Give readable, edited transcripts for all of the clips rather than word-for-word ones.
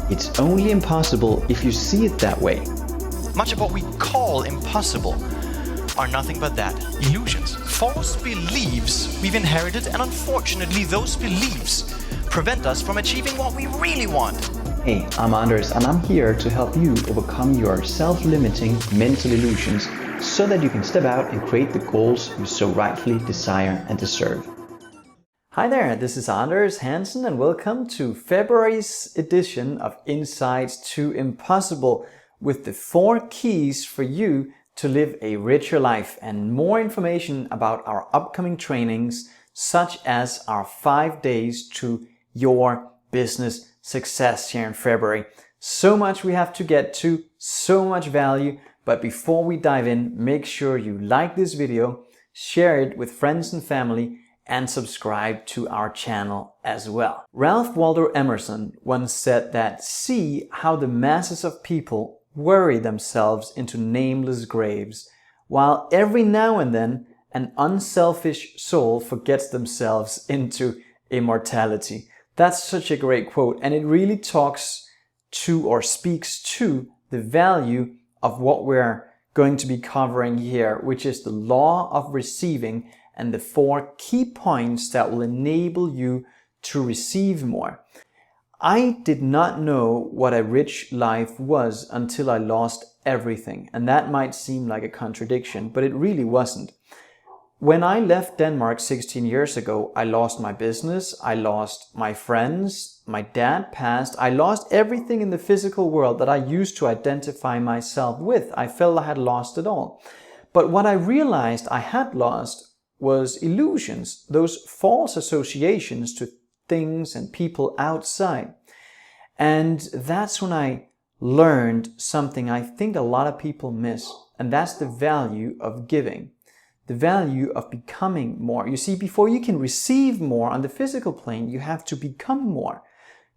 It's only impossible if you see it that way. Much of what we call impossible are nothing but that, illusions, false beliefs we've inherited, and unfortunately those beliefs prevent us from achieving what we really want. Hey, I'm Anders and I'm here to help you overcome your self-limiting mental illusions so that you can step out and create the goals you so rightfully desire and deserve. Hi there, this is Anders Hansen and welcome to February's edition of Insights to Impossible with the 4 keys for you to live a richer life and more information about our upcoming trainings such as our 5 days to your business success here in February. So much we have to get to, so much value, but before we dive in, make sure you like this video, share it with friends and family, and subscribe to our channel as well. Ralph Waldo Emerson once said that see how the masses of people worry themselves into nameless graves, while every now and then an unselfish soul forgets themselves into immortality. That's such a great quote, and it really talks to or speaks to the value of what we're going to be covering here, which is the law of receiving and the 4 key points that will enable you to receive more. I did not know what a rich life was until I lost everything, and that might seem like a contradiction, but it really wasn't. When I left Denmark 16 years ago, I lost my business, I lost my friends, my dad passed, I lost everything in the physical world that I used to identify myself with. I felt I had lost it all. But what I realized I had lost was illusions, those false associations to things and people outside. And that's when I learned something I think a lot of people miss, and that's the value of giving, the value of becoming more. You see, before you can receive more on the physical plane, you have to become more.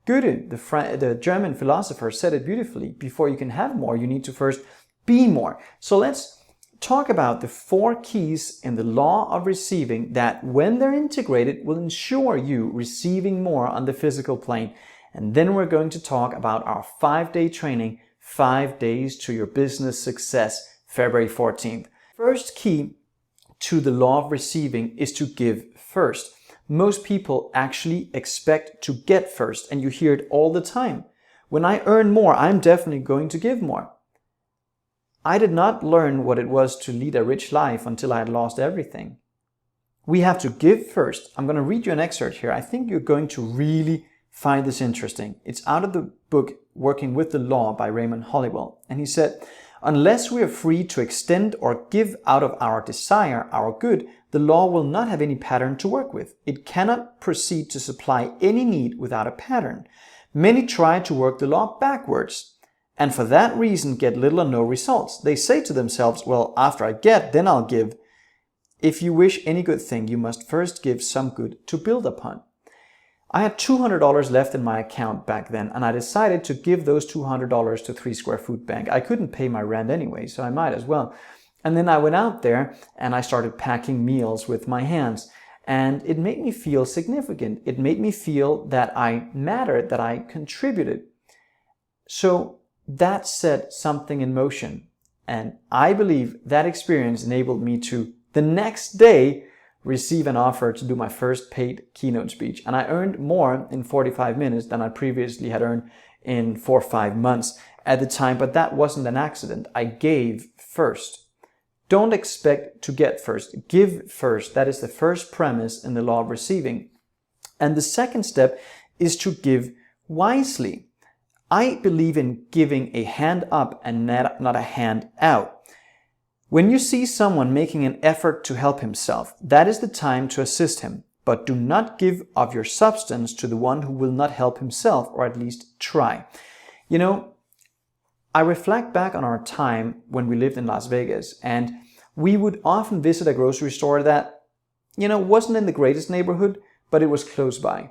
Goethe, the German philosopher, said it beautifully. Before you can have more, you need to first be more. So let's talk about the 4 keys in the law of receiving that, when they're integrated, will ensure you receiving more on the physical plane. And then we're going to talk about our 5-day training, 5 days to your business success, February 14th. First key to the law of receiving is to give first. Most people actually expect to get first, and you hear it all the time. When I earn more, I'm definitely going to give more. I did not learn what it was to lead a rich life until I had lost everything. We have to give first. I'm going to read you an excerpt here. I think you're going to really find this interesting. It's out of the book Working with the Law by Raymond Holliwell. And he said, unless we are free to extend or give out of our desire, our good, the law will not have any pattern to work with. It cannot proceed to supply any need without a pattern. Many try to work the law backwards, and for that reason get little or no results. They say to themselves, well, after I get, then I'll give. If you wish any good thing, you must first give some good to build upon. I had $200 left in my account back then, and I decided to give those $200 to 3 Square Food Bank. I couldn't pay my rent anyway, so I might as well. And then I went out there and I started packing meals with my hands. And it made me feel significant. It made me feel that I mattered, that I contributed. So that set something in motion, and I believe that experience enabled me to, the next day, receive an offer to do my first paid keynote speech. And I earned more in 45 minutes than I previously had earned in 4 or 5 months at the time, but that wasn't an accident. I gave first. Don't expect to get first. Give first. That is the first premise in the law of receiving. And the second step is to give wisely. I believe in giving a hand up and not a hand out. When you see someone making an effort to help himself, that is the time to assist him. But do not give of your substance to the one who will not help himself, or at least try. You know, I reflect back on our time when we lived in Las Vegas, and we would often visit a grocery store that, wasn't in the greatest neighborhood, but it was close by.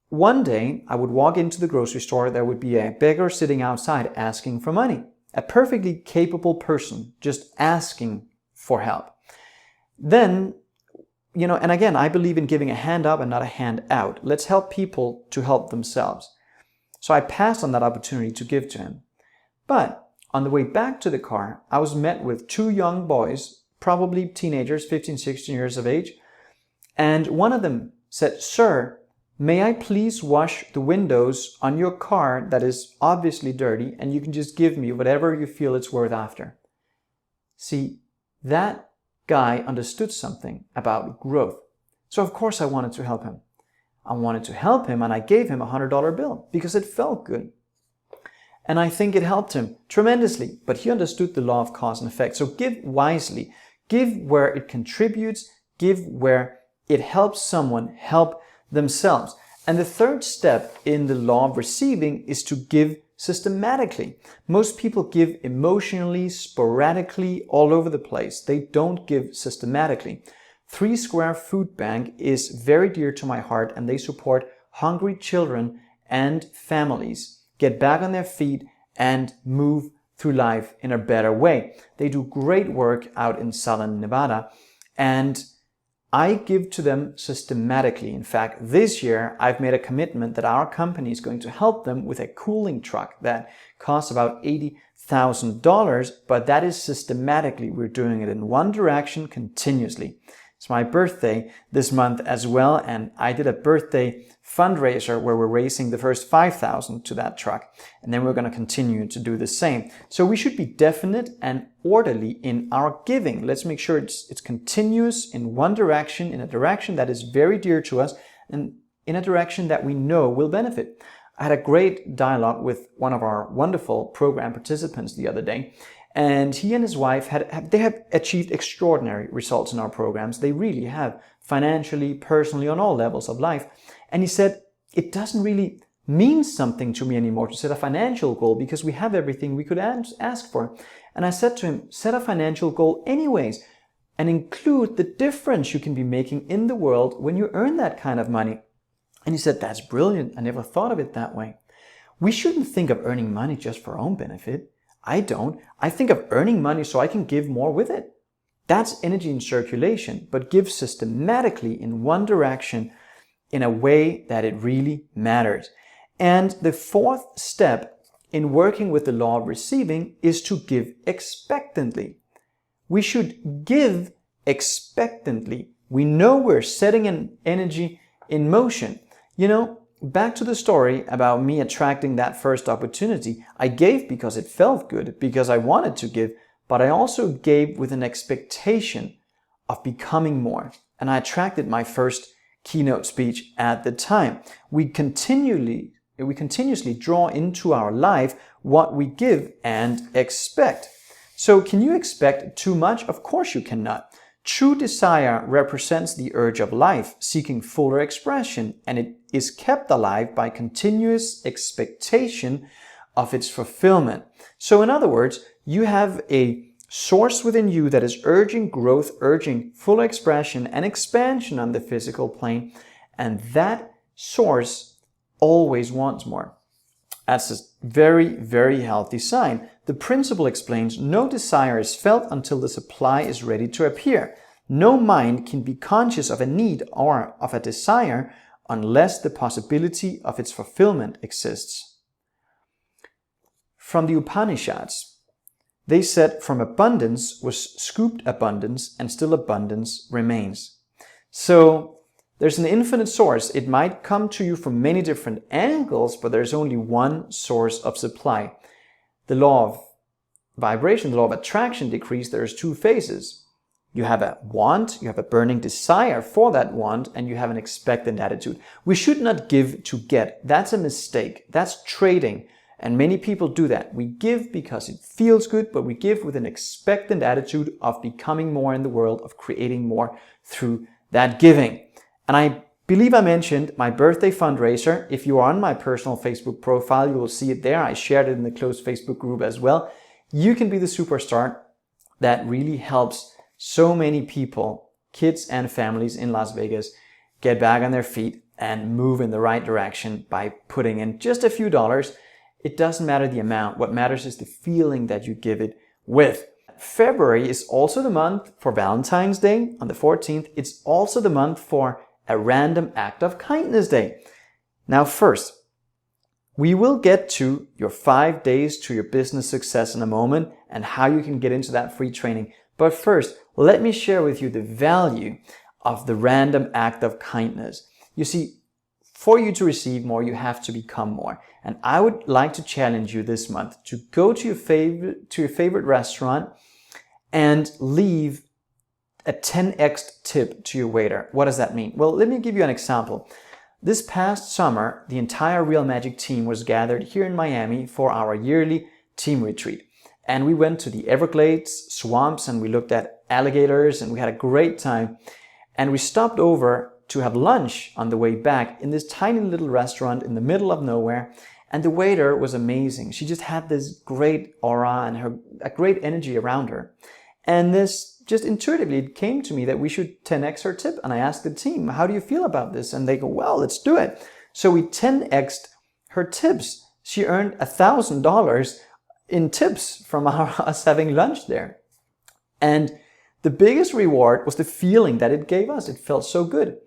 One day, I would walk into the grocery store, there would be a beggar sitting outside asking for money. A perfectly capable person just asking for help. Then, and again, I believe in giving a hand up and not a hand out. Let's help people to help themselves. So I passed on that opportunity to give to him. But on the way back to the car, I was met with two young boys, probably teenagers, 15, 16 years of age. And one of them said, "Sir, may I please wash the windows on your car that is obviously dirty, and you can just give me whatever you feel it's worth after." See, that guy understood something about growth. So of course I wanted to help him. I wanted to help him, and I gave him a $100 bill because it felt good. And I think it helped him tremendously, but he understood the law of cause and effect. So give wisely, give where it contributes, give where it helps someone help themselves. And the third step in the law of receiving is to give systematically. Most people give emotionally, sporadically, all over the place. They don't give systematically. 3 Square Food Bank is very dear to my heart, and they support hungry children and families get back on their feet and move through life in a better way. They do great work out in Southern Nevada, and I give to them systematically. In fact, this year I've made a commitment that our company is going to help them with a cooling truck that costs about $80,000, but that is systematically. We're doing it in one direction continuously. It's my birthday this month as well, and I did a birthday fundraiser where we're raising the first $5,000 to that truck, and then we're going to continue to do the same. So we should be definite and orderly in our giving. Let's make sure it's continuous in one direction, in a direction that is very dear to us, and in a direction that we know will benefit. I had a great dialogue with one of our wonderful program participants the other day, and he and his wife have achieved extraordinary results in our programs. They really have, financially, personally, on all levels of life. And he said, it doesn't really mean something to me anymore to set a financial goal because we have everything we could ask for. And I said to him, set a financial goal anyways and include the difference you can be making in the world when you earn that kind of money. And he said, that's brilliant. I never thought of it that way. We shouldn't think of earning money just for our own benefit. I don't. I think of earning money so I can give more with it. That's energy in circulation, but give systematically in one direction in a way that it really matters. And the fourth step in working with the law of receiving is to give expectantly. We should give expectantly. We know we're setting an energy in motion. You know, back to the story about me attracting that first opportunity. I gave because it felt good, because I wanted to give, but I also gave with an expectation of becoming more. And I attracted my first keynote speech at the time. We continuously draw into our life what we give and expect. So can you expect too much? Of course you cannot. True desire represents the urge of life, seeking fuller expression, and it is kept alive by continuous expectation of its fulfillment. So in other words, you have a source within you that is urging growth, urging full expression and expansion on the physical plane, and that source always wants more. That's a very, very healthy sign. The principle explains no desire is felt until the supply is ready to appear. No mind can be conscious of a need or of a desire unless the possibility of its fulfillment exists. From the Upanishads, they said from abundance was scooped abundance, and still abundance remains. So there's an infinite source. It might come to you from many different angles, but there's only one source of supply. The law of vibration, the law of attraction decrees, there's two phases. You have a want, you have a burning desire for that want, and you have an expectant attitude. We should not give to get. That's a mistake. That's trading. And many people do that. We give because it feels good, but we give with an expectant attitude of becoming more in the world, of creating more through that giving. And I believe I mentioned my birthday fundraiser. If you are on my personal Facebook profile, you will see it there. I shared it in the closed Facebook group as well. You can be the superstar that really helps so many people, kids and families in Las Vegas, get back on their feet and move in the right direction by putting in just a few dollars. It doesn't matter the amount. What matters is the feeling that you give it with. February is also the month for Valentine's Day on the 14th. It's also the month for a random act of kindness day. Now first, We will get to your 5 days to your business success in a moment and how you can get into that free training. But first, let me share with you the value of the random act of kindness. You see, for you to receive more, you have to become more. And I would like to challenge you this month to go to your favorite restaurant and leave a 10x tip to your waiter. What does that mean? Well, let me give you an example. This past summer, the entire Real Magic team was gathered here in Miami for our yearly team retreat. And we went to the Everglades swamps and we looked at alligators and we had a great time. And we stopped over to have lunch on the way back in this tiny little restaurant in the middle of nowhere. And the waiter was amazing. She just had this great aura and a great energy around her. And this just intuitively it came to me that we should 10x her tip. And I asked the team, how do you feel about this? And they go, well, let's do it. So we 10x'd her tips. She earned $1,000 in tips from us having lunch there. And the biggest reward was the feeling that it gave us. It felt so good.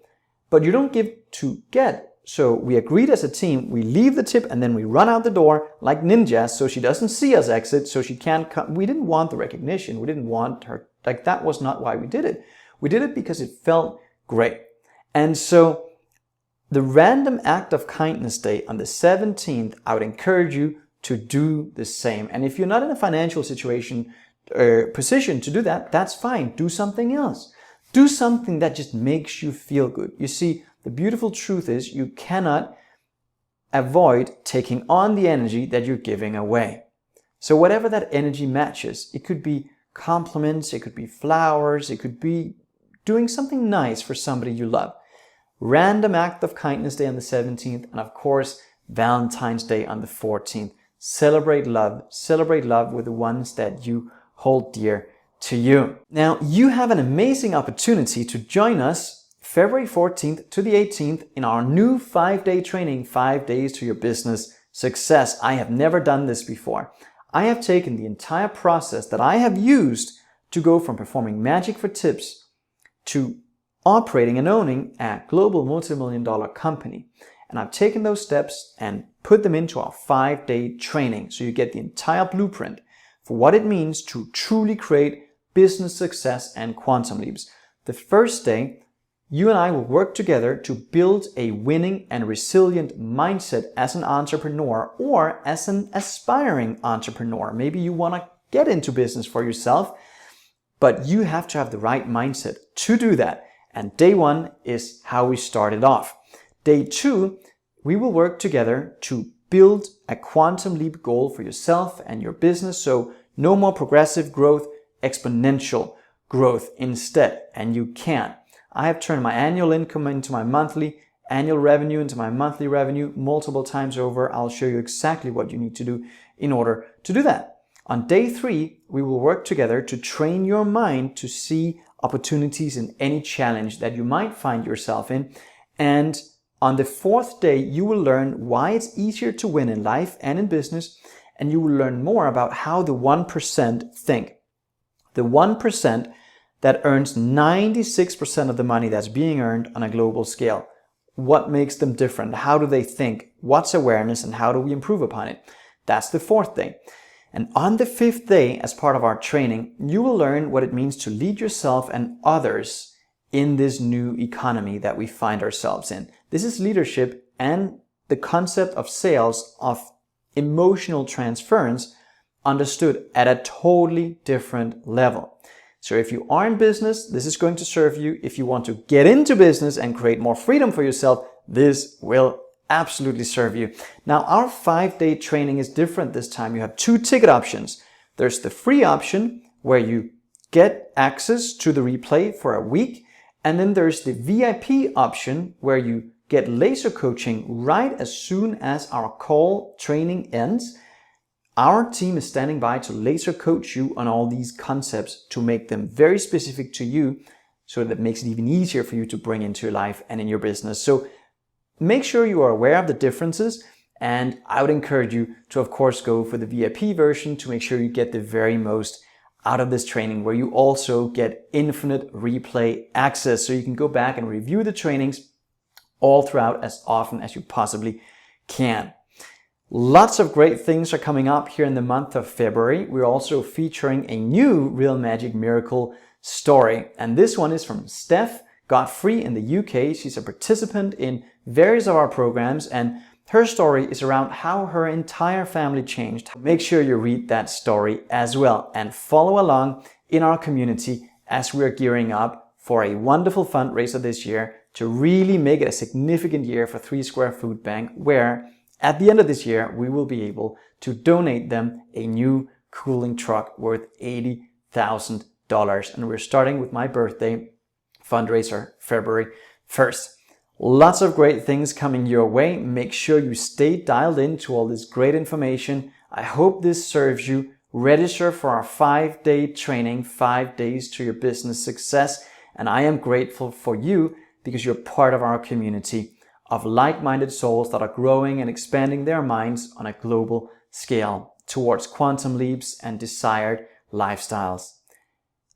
But you don't give to get. So we agreed as a team, we leave the tip and then we run out the door like ninjas so she doesn't see us exit, so she can't come. We didn't want the recognition. We didn't want her. Like, that was not why we did it. We did it because it felt great. And so the random act of kindness day on the 17th, I would encourage you to do the same. And if you're not in a financial situation or position to do that, that's fine. Do something else. Do something that just makes you feel good. You see, the beautiful truth is you cannot avoid taking on the energy that you're giving away. So whatever that energy matches, it could be compliments, it could be flowers, it could be doing something nice for somebody you love. Random act of kindness day on the 17th, and of course, Valentine's Day on the 14th. Celebrate love with the ones that you hold dear to you. Now, you have an amazing opportunity to join us February 14th to the 18th in our new 5-day training, 5 days to your business success. I have never done this before. I have taken the entire process that I have used to go from performing magic for tips to operating and owning a global multi-million-dollar company. And I've taken those steps and put them into our 5-day training. So you get the entire blueprint for what it means to truly create business success and quantum leaps. The first day, you and I will work together to build a winning and resilient mindset as an entrepreneur or as an aspiring entrepreneur. Maybe you want to get into business for yourself, but you have to have the right mindset to do that. And day 1 is how we started off. Day 2, we will work together to build a quantum leap goal for yourself and your business. So no more progressive growth, exponential growth instead. And you can. I have turned my annual income into my monthly, annual revenue into my monthly revenue multiple times over. I'll show you exactly what you need to do in order to do that. On day 3, we will work together to train your mind to see opportunities in any challenge that you might find yourself in. And on the 4th day, you will learn why it's easier to win in life and in business. And you will learn more about how the 1% think. The 1% that earns 96% of the money that's being earned on a global scale. What makes them different? How do they think? What's awareness and how do we improve upon it? That's the 4th day. And on the 5th day, as part of our training, you will learn what it means to lead yourself and others in this new economy that we find ourselves in. This is leadership and the concept of sales, of emotional transference, understood at a totally different level. So if you are in business, this is going to serve you. If you want to get into business and create more freedom for yourself, this will absolutely serve you. Now, our 5-day training is different this time. You have 2 ticket options. There's the free option where you get access to the replay for a week. And then there's the VIP option where you get laser coaching right as soon as our call training ends. Our team is standing by to laser coach you on all these concepts to make them very specific to you so that makes it even easier for you to bring into your life and in your business. So make sure you are aware of the differences, and I would encourage you to, of course, go for the VIP version to make sure you get the very most out of this training, where you also get infinite replay access so you can go back and review the trainings all throughout as often as you possibly can. Lots of great things are coming up here in the month of February. We're also featuring a new Real Magic Miracle story. And this one is from Steph Godfrey in the UK. She's a participant in various of our programs, and her story is around how her entire family changed. Make sure you read that story as well and follow along in our community as we're gearing up for a wonderful fundraiser this year to really make it a significant year for 3 Square Food Bank, where at the end of this year, we will be able to donate them a new cooling truck worth $80,000. And we're starting with my birthday fundraiser, February 1st. Lots of great things coming your way. Make sure you stay dialed in to all this great information. I hope this serves you. Register for our 5-day training, 5 days to your business success. And I am grateful for you because you're part of our community of like-minded souls that are growing and expanding their minds on a global scale towards quantum leaps and desired lifestyles.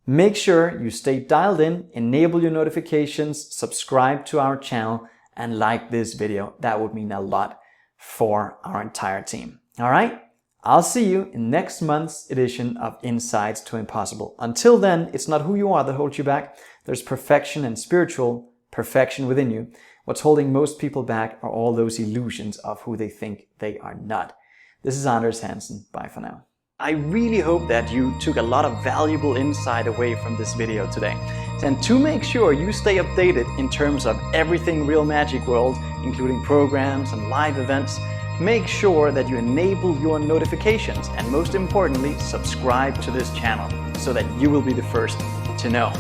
Make sure you stay dialed in, enable your notifications, subscribe to our channel, and like this video. That would mean a lot for our entire team. All right? I'll see you in next month's edition of Insights to Impossible. Until then, it's not who you are that holds you back. There's perfection and spiritual perfection within you. What's holding most people back are all those illusions of who they think they are not. This is Anders Hansen. Bye for now. I really hope that you took a lot of valuable insight away from this video today. And to make sure you stay updated in terms of everything Real Magic World, including programs and live events, make sure that you enable your notifications and most importantly, subscribe to this channel so that you will be the first to know.